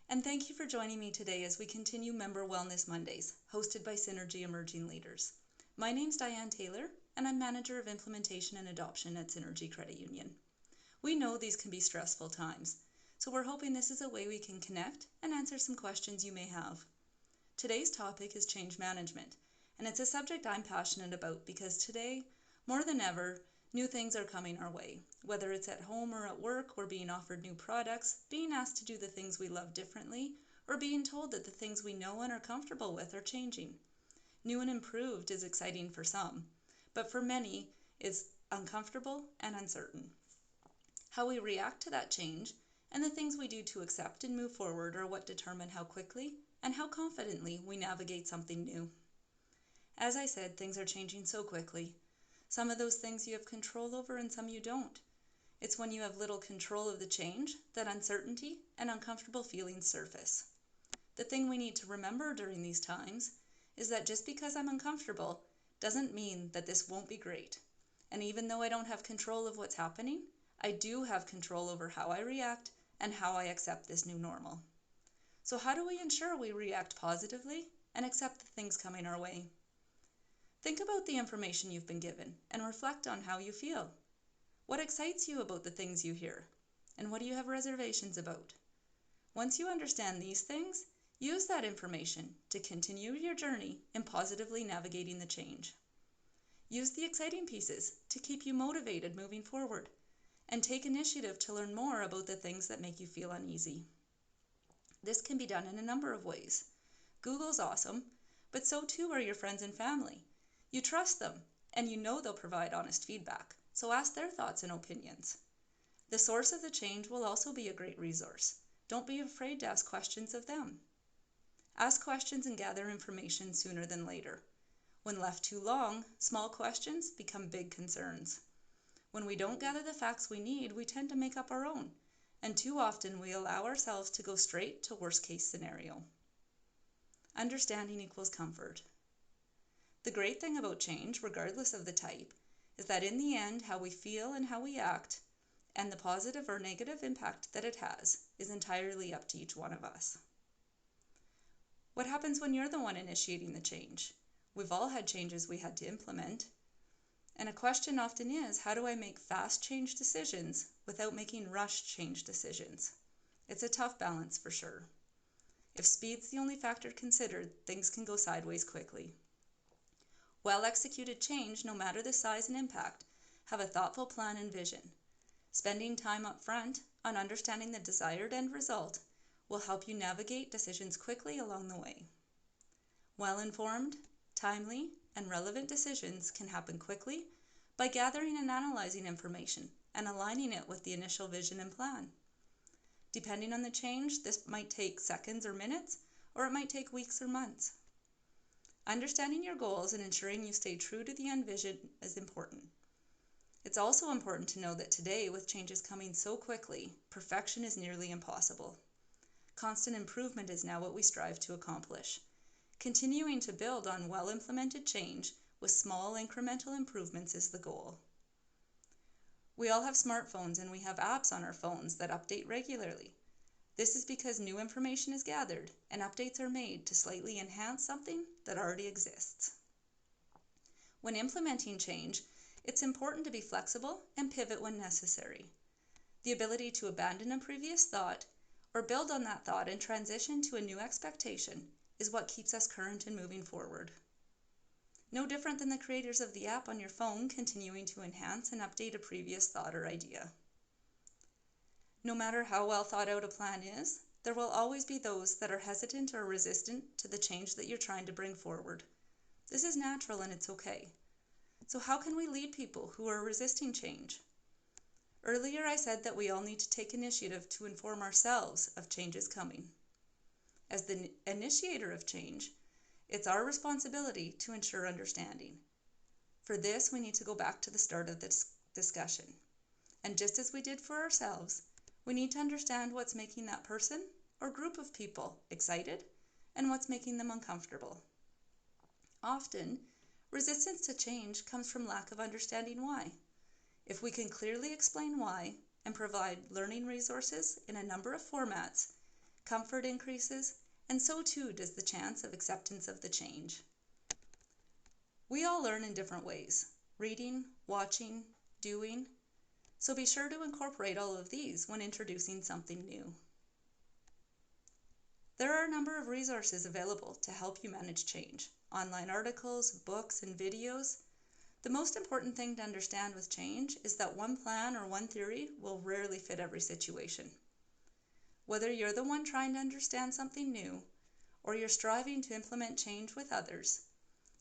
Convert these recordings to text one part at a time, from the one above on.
And thank you for joining me today as we continue Member Wellness Mondays, hosted by Synergy Emerging Leaders. My name's Diane Taylor, and I'm Manager of Implementation and Adoption at Synergy Credit Union. We know these can be stressful times, so we're hoping this is a way we can connect and answer some questions you may have. Today's topic is change management, and it's a subject I'm passionate about because today, more than ever, new things are coming our way. Whether it's at home or at work, we're being offered new products, being asked to do the things we love differently, or being told that the things we know and are comfortable with are changing. New and improved is exciting for some, but for many, it's uncomfortable and uncertain. How we react to that change and the things we do to accept and move forward are what determine how quickly and how confidently we navigate something new. As I said, things are changing so quickly. Some of those things you have control over and some you don't. It's when you have little control of the change that uncertainty and uncomfortable feelings surface. The thing we need to remember during these times is that just because I'm uncomfortable doesn't mean that this won't be great. And even though I don't have control of what's happening, I do have control over how I react and how I accept this new normal. So how do we ensure we react positively and accept the things coming our way? Think about the information you've been given and reflect on how you feel. What excites you about the things you hear? And what do you have reservations about? Once you understand these things, use that information to continue your journey in positively navigating the change. Use the exciting pieces to keep you motivated moving forward, and take initiative to learn more about the things that make you feel uneasy. This can be done in a number of ways. Google's awesome, but so too are your friends and family. You trust them, and you know they'll provide honest feedback, so ask their thoughts and opinions. The source of the change will also be a great resource. Don't be afraid to ask questions of them. Ask questions and gather information sooner than later. When left too long, small questions become big concerns. When we don't gather the facts we need, we tend to make up our own, and too often we allow ourselves to go straight to worst-case scenario. Understanding equals comfort. The great thing about change, regardless of the type, is that in the end, how we feel and how we act, and the positive or negative impact that it has, is entirely up to each one of us. What happens when you're the one initiating the change? We've all had changes we had to implement. And a question often is, how do I make fast change decisions without making rushed change decisions? It's a tough balance for sure. If speed's the only factor considered, things can go sideways quickly. Well-executed change, no matter the size and impact, have a thoughtful plan and vision. Spending time up front on understanding the desired end result will help you navigate decisions quickly along the way. Well-informed, timely, and relevant decisions can happen quickly by gathering and analyzing information and aligning it with the initial vision and plan. Depending on the change, this might take seconds or minutes, or it might take weeks or months. Understanding your goals and ensuring you stay true to the end vision is important. It's also important to know that today, with changes coming so quickly, perfection is nearly impossible. Constant improvement is now what we strive to accomplish. Continuing to build on well-implemented change with small incremental improvements is the goal. We all have smartphones and we have apps on our phones that update regularly. This is because new information is gathered and updates are made to slightly enhance something that already exists. When implementing change, it's important to be flexible and pivot when necessary. The ability to abandon a previous thought or build on that thought and transition to a new expectation is what keeps us current and moving forward. No different than the creators of the app on your phone continuing to enhance and update a previous thought or idea. No matter how well thought out a plan is, there will always be those that are hesitant or resistant to the change that you're trying to bring forward. This is natural and it's okay. So how can we lead people who are resisting change? Earlier I said that we all need to take initiative to inform ourselves of changes coming. As the initiator of change, it's our responsibility to ensure understanding. For this, we need to go back to the start of this discussion. And just as we did for ourselves, we need to understand what's making that person or group of people excited and what's making them uncomfortable. Often, resistance to change comes from lack of understanding why. If we can clearly explain why and provide learning resources in a number of formats, comfort increases, and so too does the chance of acceptance of the change. We all learn in different ways, reading, watching, doing, so be sure to incorporate all of these when introducing something new. There are a number of resources available to help you manage change. Online articles, books, and videos. The most important thing to understand with change is that one plan or one theory will rarely fit every situation. Whether you're the one trying to understand something new, or you're striving to implement change with others,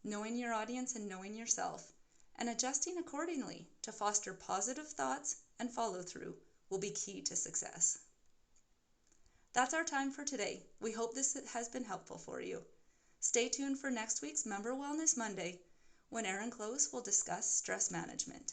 knowing your audience and knowing yourself, and adjusting accordingly to foster positive thoughts and follow-through will be key to success. That's our time for today. We hope this has been helpful for you. Stay tuned for next week's Member Wellness Monday, when Erin Close will discuss stress management.